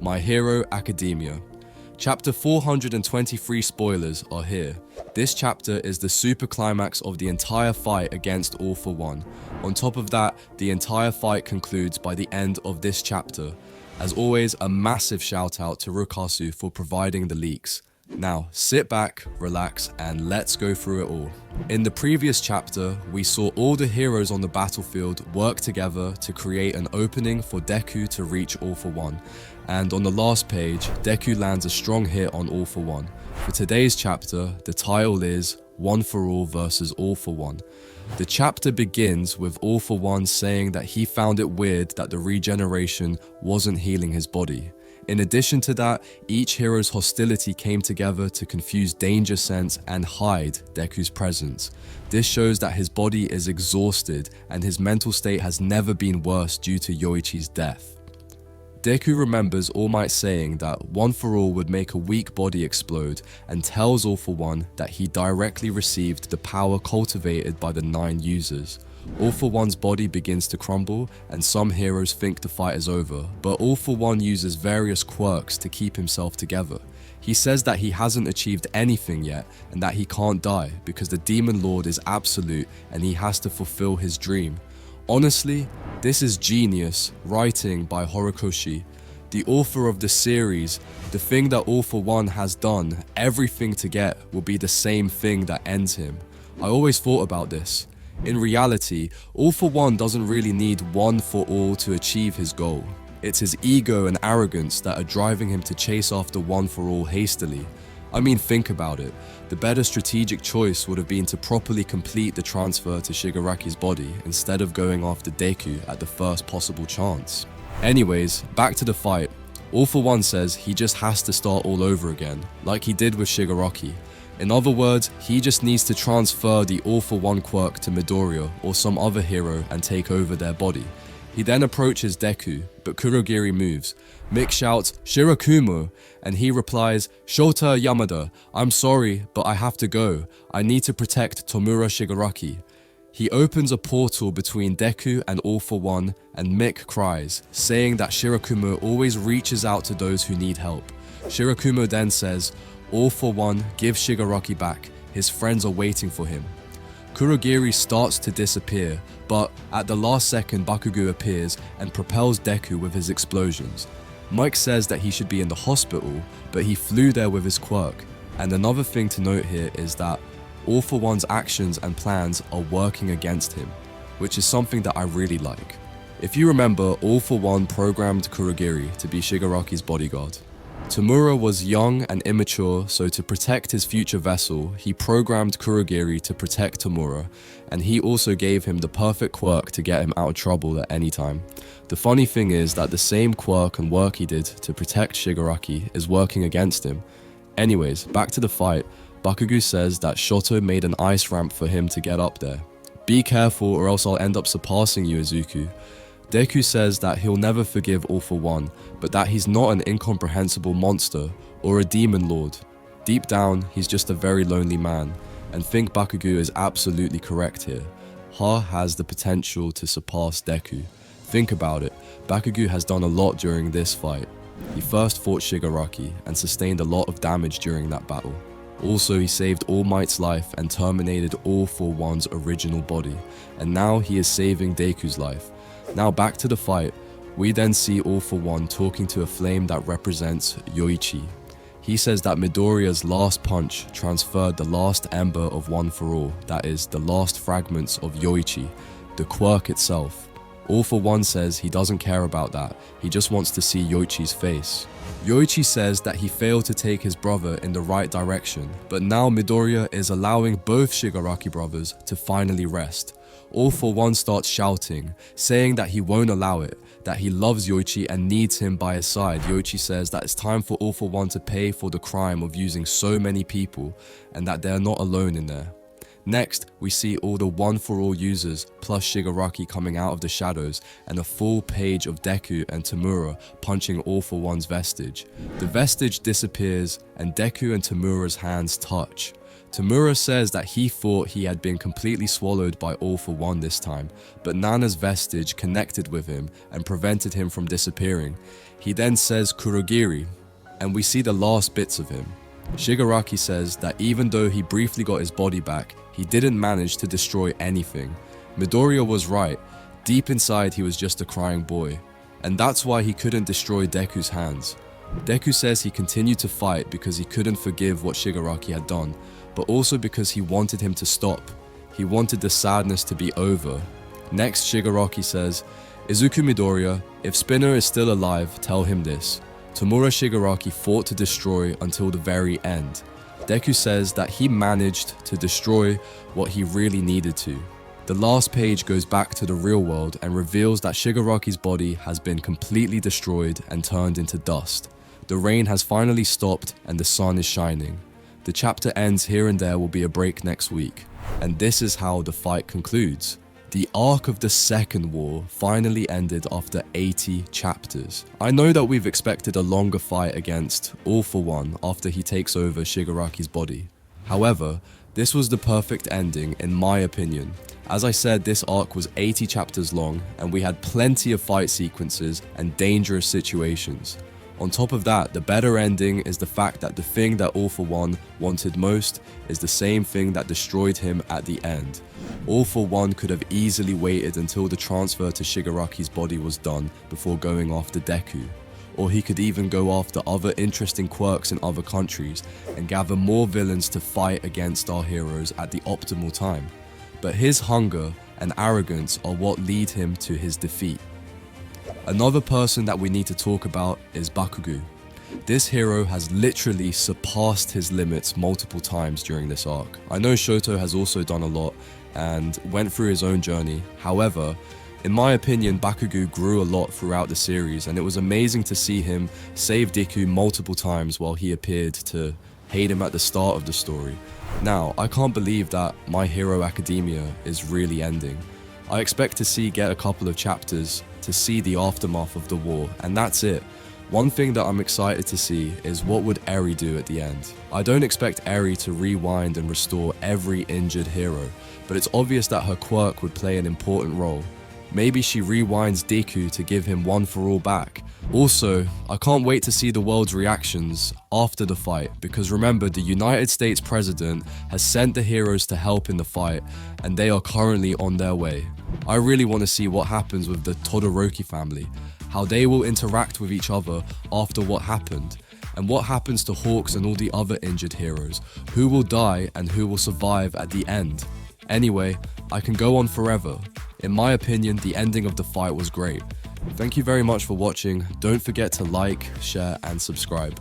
My Hero Academia. Chapter 423 spoilers are here. This chapter is the super climax of the entire fight against All For One. On top of that, the entire fight concludes by the end of this chapter. As always, a massive shout out to Rukasu for providing the leaks. Now, sit back, relax, and let's go through it all. In the previous chapter, we saw all the heroes on the battlefield work together to create an opening for Deku to reach All For One. And on the last page, Deku lands a strong hit on All For One. For today's chapter, the title is One For All versus All For One. The chapter begins with All For One saying that he found it weird that the regeneration wasn't healing his body. In addition to that, each hero's hostility came together to confuse Danger Sense and hide Deku's presence. This shows that his body is exhausted and his mental state has never been worse due to Yoichi's death. Deku remembers All Might saying that One For All would make a weak body explode and tells All For One that he directly received the power cultivated by the 9 users. All For One's body begins to crumble and some heroes think the fight is over, but All For One uses various quirks to keep himself together. He says that he hasn't achieved anything yet and that he can't die because the Demon Lord is absolute and he has to fulfill his dream. Honestly, this is genius writing by Horikoshi, the author of the series. The thing that All For One has done everything to get will be the same thing that ends him. I always thought about this. In reality, All For One doesn't really need One For All to achieve his goal. It's his ego and arrogance that are driving him to chase after One For All hastily. I mean, think about it. The better strategic choice would have been to properly complete the transfer to Shigaraki's body instead of going after Deku at the first possible chance. Anyways, back to the fight. All For One says he just has to start all over again, like he did with Shigaraki. In other words, he just needs to transfer the All For One quirk to Midoriya or some other hero and take over their body. He then approaches Deku, but Kurogiri moves. Mick shouts, "Shirakumo," and he replies, "Shota Yamada, I'm sorry, but I have to go. I need to protect Tomura Shigaraki." He opens a portal between Deku and All For One, and Mick cries, saying that Shirakumo always reaches out to those who need help. Shirakumo then says, "All For One, give Shigaraki back. His friends are waiting for him." Kurogiri starts to disappear, but at the last second Bakugo appears and propels Deku with his explosions. Mike says that he should be in the hospital, but he flew there with his quirk. And another thing to note here is that All For One's actions and plans are working against him, which is something that I really like. If you remember, All For One programmed Kurogiri to be Shigaraki's bodyguard. Tomura was young and immature, so to protect his future vessel, he programmed Kurogiri to protect Tomura, and he also gave him the perfect quirk to get him out of trouble at any time. The funny thing is that the same quirk and work he did to protect Shigaraki is working against him. Anyways, back to the fight. Bakugo says that Shoto made an ice ramp for him to get up there. "Be careful or else I'll end up surpassing you, Izuku." Deku says that he'll never forgive All For One, but that he's not an incomprehensible monster or a demon lord. Deep down, he's just a very lonely man, and think Bakugo is absolutely correct here. Ha has the potential to surpass Deku. Think about it, Bakugo has done a lot during this fight. He first fought Shigaraki and sustained a lot of damage during that battle. Also, he saved All Might's life and terminated All For One's original body, and now he is saving Deku's life. Now back to the fight. We then see All For One talking to a flame that represents Yoichi. He says that Midoriya's last punch transferred the last ember of One For All, that is, the last fragments of Yoichi, the quirk itself. All For One says he doesn't care about that, he just wants to see Yoichi's face. Yoichi says that he failed to take his brother in the right direction, but now Midoriya is allowing both Shigaraki brothers to finally rest. All For One starts shouting, saying that he won't allow it, that he loves Yoichi and needs him by his side. Yoichi says that it's time for All For One to pay for the crime of using so many people, and that they're not alone in there. Next, we see all the One For All users plus Shigaraki coming out of the shadows and a full page of Deku and Tomura punching All For One's vestige. The vestige disappears and Deku and Tomura's hands touch. Tamura says that he thought he had been completely swallowed by All for One this time, but Nana's vestige connected with him and prevented him from disappearing. He then says Kurogiri, and we see the last bits of him. Shigaraki says that even though he briefly got his body back, he didn't manage to destroy anything. Midoriya was right, deep inside he was just a crying boy, and that's why he couldn't destroy Deku's hands. Deku says he continued to fight because he couldn't forgive what Shigaraki had done, but also because he wanted him to stop. He wanted the sadness to be over. Next, Shigaraki says, Izuku Midoriya, if Spinner is still alive, tell him this. Tamura Shigaraki fought to destroy until the very end. Deku says that he managed to destroy what he really needed to. The last page goes back to the real world and reveals that Shigaraki's body has been completely destroyed and turned into dust. The rain has finally stopped and the sun is shining. The chapter ends here and there will be a break next week. And this is how the fight concludes. The arc of the second war finally ended after 80 chapters. I know that we've expected a longer fight against All for One after he takes over Shigaraki's body. However, this was the perfect ending in my opinion. As I said, this arc was 80 chapters long and we had plenty of fight sequences and dangerous situations. On top of that, the better ending is the fact that the thing that All for One wanted most is the same thing that destroyed him at the end. All for One could have easily waited until the transfer to Shigaraki's body was done before going after Deku. Or he could even go after other interesting quirks in other countries and gather more villains to fight against our heroes at the optimal time. But his hunger and arrogance are what lead him to his defeat. Another person that we need to talk about is Bakugo. This hero has literally surpassed his limits multiple times during this arc. I know Shoto has also done a lot and went through his own journey. However, in my opinion, Bakugo grew a lot throughout the series and it was amazing to see him save Deku multiple times while he appeared to hate him at the start of the story. Now, I can't believe that My Hero Academia is really ending. I expect to get a couple of chapters to see the aftermath of the war, and that's it. One thing that I'm excited to see is what would Eri do at the end. I don't expect Eri to rewind and restore every injured hero, but it's obvious that her quirk would play an important role. Maybe she rewinds Deku to give him one for all back. Also, I can't wait to see the world's reactions after the fight, because remember, the United States President has sent the heroes to help in the fight, and they are currently on their way. I really want to see what happens with the Todoroki family, how they will interact with each other after what happened, and what happens to Hawks and all the other injured heroes, who will die and who will survive at the end. Anyway, I can go on forever. In my opinion, the ending of the fight was great. Thank you very much for watching. Don't forget to like, share, and subscribe.